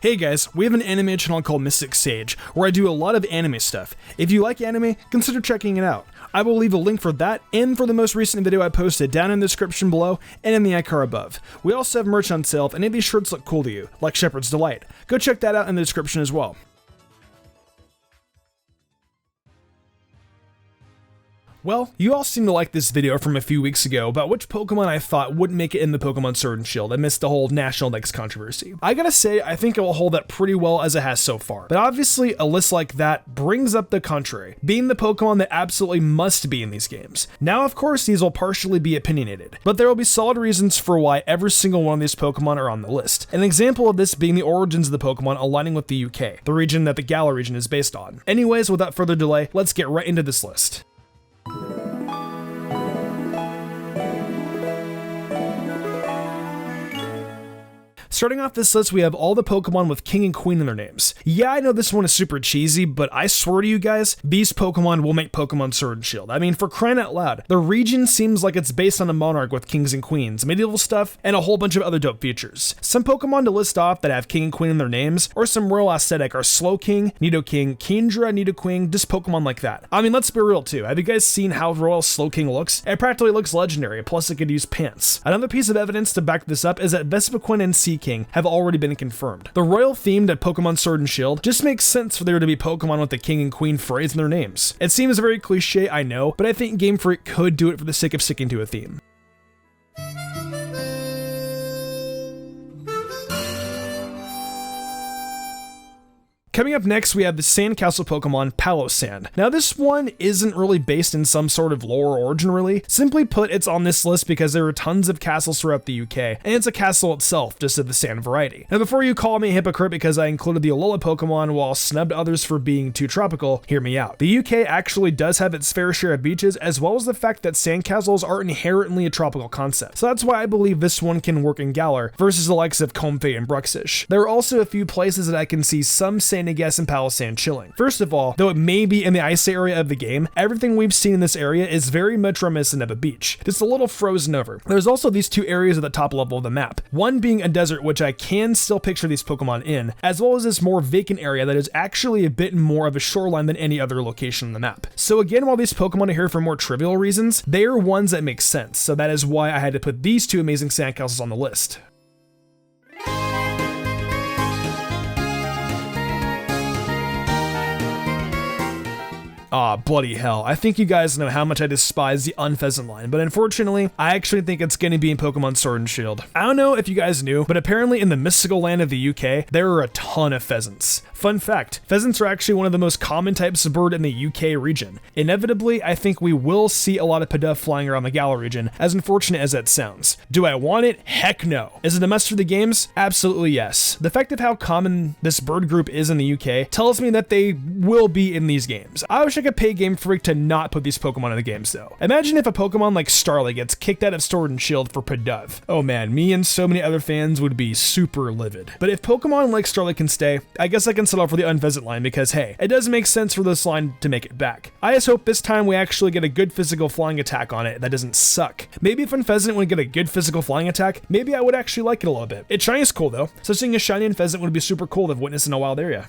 Hey guys, we have an anime channel called MysticSage, where I do a lot of anime stuff. If you like anime, consider checking it out. I will leave a link for that and for the most recent video I posted down in the description below and in the icon above. We also have merch on sale if any of these shirts look cool to you, like Shepherd's Delight. Go check that out in the description as well. Well, you all seem to like this video from a few weeks ago about which Pokemon I thought wouldn't make it in the Pokemon Sword and Shield amidst the whole National Dex controversy. I gotta say, I think it will hold up pretty well as it has so far. But obviously, a list like that brings up the contrary, being the Pokemon that absolutely must be in these games. Now, of course, these will partially be opinionated, but there will be solid reasons for why every single one of these Pokemon are on the list. An example of this being the origins of the Pokemon aligning with the UK, the region that the Galar region is based on. Anyways, without further delay, let's get right into this list. Starting off this list, we have all the Pokemon with King and Queen in their names. Yeah, I know this one is super cheesy, but I swear to you guys, these Pokemon will make Pokemon Sword and Shield. I mean, for crying out loud, the region seems like it's based on a monarch with kings and queens, medieval stuff, and a whole bunch of other dope features. Some Pokemon to list off that have King and Queen in their names, or some royal aesthetic, are Slowking, Nidoking, Kingdra, Nidoqueen, just Pokemon like that. I mean, let's be real too. Have you guys seen how royal Slowking looks? It practically looks legendary, plus it could use pants. Another piece of evidence to back this up is that Vespiquen and Seaking have already been confirmed. The royal themed at Pokemon Sword and Shield just makes sense for there to be Pokemon with the King and Queen phrase in their names. It seems very cliche, I know, but I think Game Freak could do it for the sake of sticking to a theme. Coming up next, we have the Sandcastle Pokemon, Palossand. Now this one isn't really based in some sort of lore or origin really. Simply put, it's on this list because there are tons of castles throughout the UK, and it's a castle itself, just of the sand variety. Now before you call me a hypocrite because I included the Alola Pokemon while snubbed others for being too tropical, hear me out. The UK actually does have its fair share of beaches, as well as the fact that sandcastles are inherently a tropical concept. So that's why I believe this one can work in Galar versus the likes of Comfey and Bruxish. There are also a few places that I can see some Sand and Palossand chilling. First of all, though it may be in the ice area of the game, everything we've seen in this area is very much reminiscent of a beach, just a little frozen over. There's also these two areas at the top level of the map, one being a desert which I can still picture these Pokemon in, as well as this more vacant area that is actually a bit more of a shoreline than any other location on the map. So again, while these Pokemon are here for more trivial reasons, they are ones that make sense, so that is why I had to put these two amazing sandcastles on the list. Aw, bloody hell. I think you guys know how much I despise the Unpheasant line, but unfortunately, I actually think it's gonna be in Pokemon Sword and Shield. I don't know if you guys knew, but apparently in the mystical land of the UK, there are a ton of pheasants. Fun fact, pheasants are actually one of the most common types of bird in the UK region. Inevitably, I think we will see a lot of Pidove flying around the Galar region, as unfortunate as that sounds. Do I want it? Heck no. Is it a must for the games? Absolutely yes. The fact of how common this bird group is in the UK tells me that they will be in these games. I wish I could pay Game Freak to not put these Pokemon in the games though. Imagine if a Pokemon like Starly gets kicked out of Sword and Shield for Pidove. Oh man, me and so many other fans would be super livid. But if Pokemon like Starly can stay, I guess I can settle for the Unpheasant line because hey, it does make sense for this line to make it back. I just hope this time we actually get a good physical flying attack on it that doesn't suck. Maybe if Unpheasant would get a good physical flying attack, maybe I would actually like it a little bit. Its shiny is cool though, so seeing a shiny Unpheasant would be super cool to have witnessed in a wild area.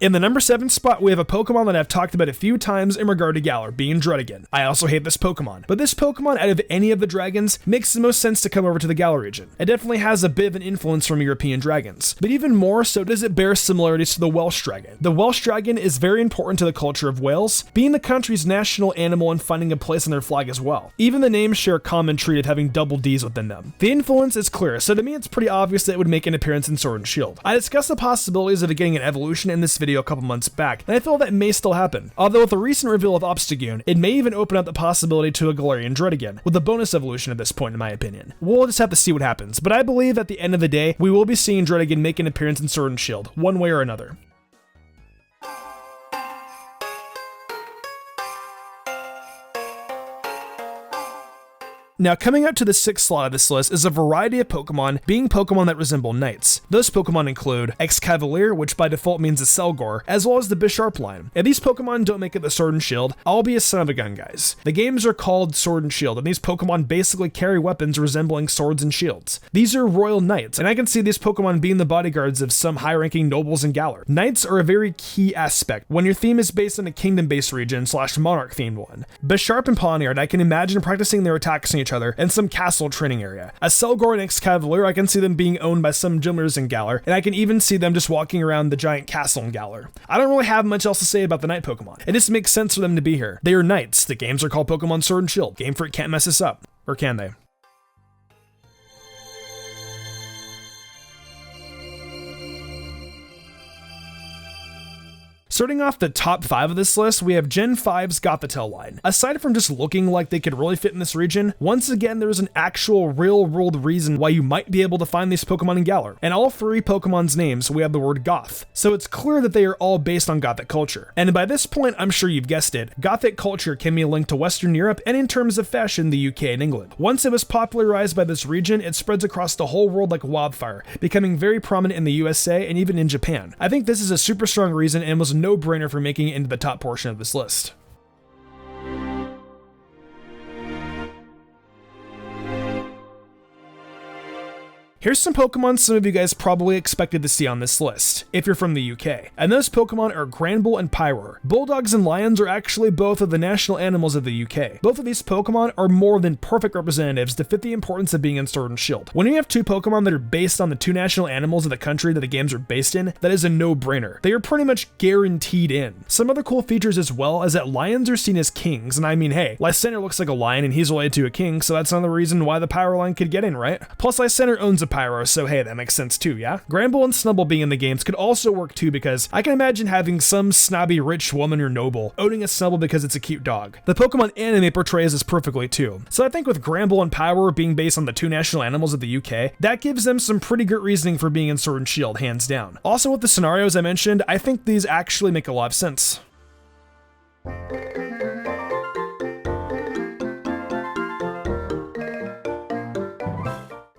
In the number 7 spot, we have a Pokemon that I've talked about a few times in regard to Galar, being Druddigon. I also hate this Pokemon, but this Pokemon out of any of the dragons makes the most sense to come over to the Galar region. It definitely has a bit of an influence from European dragons, but even more so does it bear similarities to the Welsh Dragon. The Welsh Dragon is very important to the culture of Wales, being the country's national animal and finding a place on their flag as well. Even the names share a common trait of having double D's within them. The influence is clear, so to me it's pretty obvious that it would make an appearance in Sword and Shield. I discussed the possibilities of it getting an evolution in this video a couple months back, and I feel that may still happen. Although with the recent reveal of Obstagoon, it may even open up the possibility to a Galarian Druddigon, with a bonus evolution at this point in my opinion. We'll just have to see what happens, but I believe at the end of the day, we will be seeing Druddigon make an appearance in Sword and Shield, one way or another. Now, coming up to the 6th slot of this list is a variety of Pokemon being Pokemon that resemble knights. Those Pokemon include Excavalier, which by default means a Selgor, as well as the Bisharp line. If these Pokemon don't make it the Sword and Shield, I'll be a son of a gun, guys. The games are called Sword and Shield, and these Pokemon basically carry weapons resembling swords and shields. These are royal knights, and I can see these Pokemon being the bodyguards of some high-ranking nobles in Galar. Knights are a very key aspect when your theme is based on a kingdom-based region / monarch-themed one. Bisharp and Pawniard, I can imagine practicing their attacks on each other in some castle training area. A Selgor and Excavalier, I can see them being owned by some gymnasiums in Galar, and I can even see them just walking around the giant castle in Galar. I don't really have much else to say about the knight Pokemon. It just makes sense for them to be here. They are knights. The games are called Pokemon Sword and Shield. Game Freak can't mess this up. Or can they? Starting off the top 5 of this list, we have Gen 5's Gothitelle line. Aside from just looking like they could really fit in this region, once again there's an actual real-world reason why you might be able to find these Pokemon in Galar. And all 3 Pokemon's names, we have the word Goth. So it's clear that they are all based on Gothic culture. And by this point, I'm sure you've guessed it, Gothic culture can be linked to Western Europe and in terms of fashion, the UK and England. Once it was popularized by this region, it spreads across the whole world like wildfire, becoming very prominent in the USA and even in Japan. I think this is a super strong reason and was a no-brainer for making it into the top portion of this list. Here's some Pokemon some of you guys probably expected to see on this list, if you're from the UK. And those Pokemon are Granbull and Pyroar. Bulldogs and lions are actually both of the national animals of the UK. Both of these Pokemon are more than perfect representatives to fit the importance of being in Sword and Shield. When you have 2 Pokemon that are based on the 2 national animals of the country that the games are based in, that is a no-brainer. They are pretty much guaranteed in. Some other cool features as well is that lions are seen as kings, and I mean, hey, Lysander looks like a lion and he's related to a king, so that's another reason why the Pyroar line could get in, right? Plus, Lysander owns a Pyroar, so hey, that makes sense too, yeah? Granbull and Snubbull being in the games could also work too, because I can imagine having some snobby rich woman or noble owning a Snubbull because it's a cute dog. The Pokemon anime portrays this perfectly too. So I think with Granbull and Pyroar being based on the 2 national animals of the UK, that gives them some pretty good reasoning for being in Sword and Shield, hands down. Also with the scenarios I mentioned, I think these actually make a lot of sense.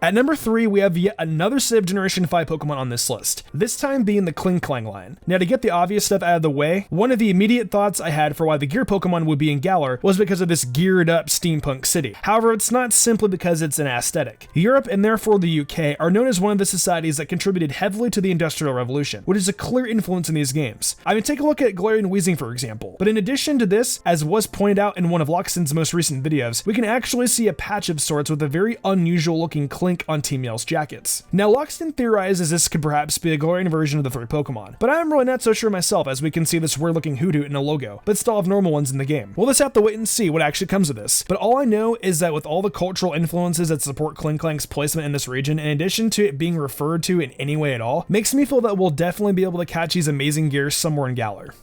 At number 3, we have yet another set of Generation 5 Pokemon on this list, this time being the Clink line. Now, to get the obvious stuff out of the way, one of the immediate thoughts I had for why the gear Pokemon would be in Galar was because of this geared up steampunk city. However, it's not simply because it's an aesthetic. Europe, and therefore the UK, are known as one of the societies that contributed heavily to the Industrial Revolution, which is a clear influence in these games. I mean, take a look at Galarian Weezing, for example. But in addition to this, as was pointed out in one of Loxton's most recent videos, we can actually see a patch of sorts with a very unusual looking Clink on Team Yell's jackets. Now, Loxton theorizes this could perhaps be a Galarian version of the 3 Pokemon, but I'm really not so sure myself, as we can see this weird looking Hoothoot in a logo, but still have normal ones in the game. We'll just have to wait and see what actually comes of this, but all I know is that with all the cultural influences that support Clank's placement in this region, in addition to it being referred to in any way at all, makes me feel that we'll definitely be able to catch these amazing gears somewhere in Galar.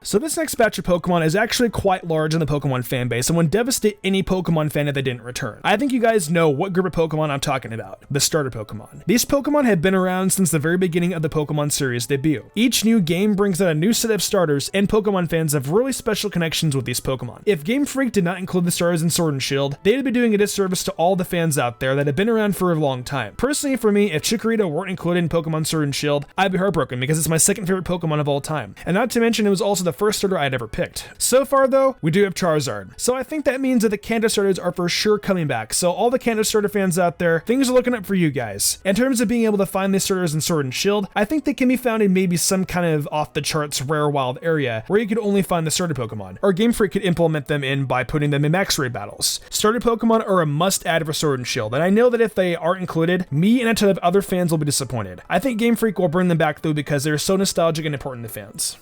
So this next batch of Pokemon is actually quite large in the Pokemon fanbase and would devastate any Pokemon fan if they didn't return. I think you guys know what group of Pokemon I'm talking about, the starter Pokemon. These Pokemon have been around since the very beginning of the Pokemon series debut. Each new game brings out a new set of starters, and Pokemon fans have really special connections with these Pokemon. If Game Freak did not include the starters in Sword and Shield, they'd be doing a disservice to all the fans out there that have been around for a long time. Personally, for me, if Chikorita weren't included in Pokemon Sword and Shield, I'd be heartbroken because it's my second favorite Pokemon of all time. And not to mention, it was also the first starter I'd ever picked. So far though, we do have Charizard. So I think that means that the Kanto starters are for sure coming back. So all the Kanto starter fans out there, things are looking up for you guys. In terms of being able to find these starters in Sword and Shield, I think they can be found in maybe some kind of off the charts rare wild area where you could only find the starter Pokemon. Or Game Freak could implement them in by putting them in max raid battles. Starter Pokemon are a must add for Sword and Shield, and I know that if they aren't included, me and a ton of other fans will be disappointed. I think Game Freak will bring them back though because they're so nostalgic and important to fans.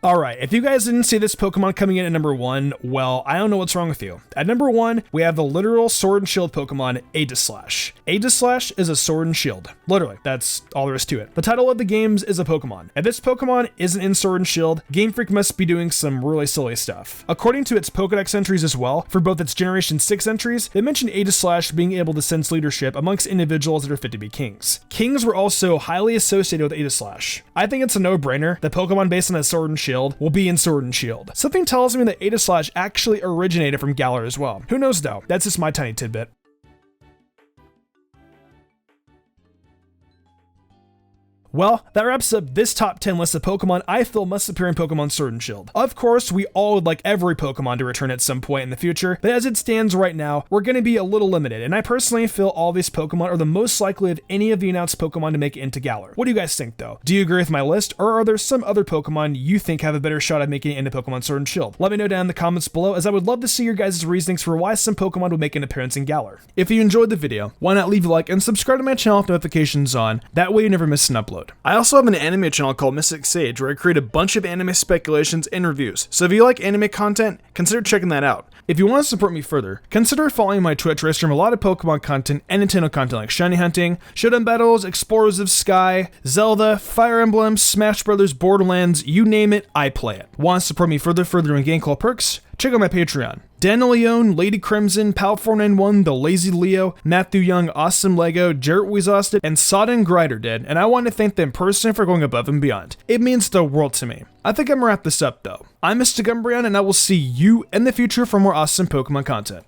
Alright, Alright, if you guys didn't see this Pokemon coming in at number 1, well, I don't know what's wrong with you. At number 1, we have the literal Sword and Shield Pokemon, Aegislash. Aegislash is a sword and shield. Literally, that's all there is to it. The title of the games is a Pokemon. If this Pokemon isn't in Sword and Shield, Game Freak must be doing some really silly stuff. According to its Pokedex entries as well, for both its Generation 6 entries, they mentioned Aegislash being able to sense leadership amongst individuals that are fit to be kings. Kings were also highly associated with Aegislash. I think it's a no-brainer that Pokemon based on a Sword and Shield will be in Sword and Shield. Something tells me that Aegislash actually originated from Galar as well. Who knows though? That's just my tiny tidbit. Well, that wraps up this top 10 list of Pokemon I feel must appear in Pokemon Sword and Shield. Of course, we all would like every Pokemon to return at some point in the future, but as it stands right now, we're going to be a little limited, and I personally feel all these Pokemon are the most likely of any of the announced Pokemon to make it into Galar. What do you guys think though? Do you agree with my list, or are there some other Pokemon you think have a better shot at making it into Pokemon Sword and Shield? Let me know down in the comments below, as I would love to see your guys' reasonings for why some Pokemon would make an appearance in Galar. If you enjoyed the video, why not leave a like and subscribe to my channel with notifications on, that way you never miss an upload. I also have an anime channel called MysticSage where I create a bunch of anime speculations and reviews, so if you like anime content, consider checking that out. If you want to support me further, consider following my Twitch where I stream a lot of Pokemon content and Nintendo content like Shiny Hunting, Showdown Battles, Explorers of Sky, Zelda, Fire Emblem, Smash Brothers, Borderlands, you name it, I play it. Want to support me further in game call perks? Check out my Patreon. Daniel Leone, Lady Crimson, Pal491, The Lazy Leo, Matthew Young, Awesome Lego, Jarrett Weezosted, and Sodden Grider did, and I want to thank them personally for going above and beyond. It means the world to me. I think I'm gonna wrap this up though. I'm Mr. Gumbrian, and I will see you in the future for more awesome Pokemon content.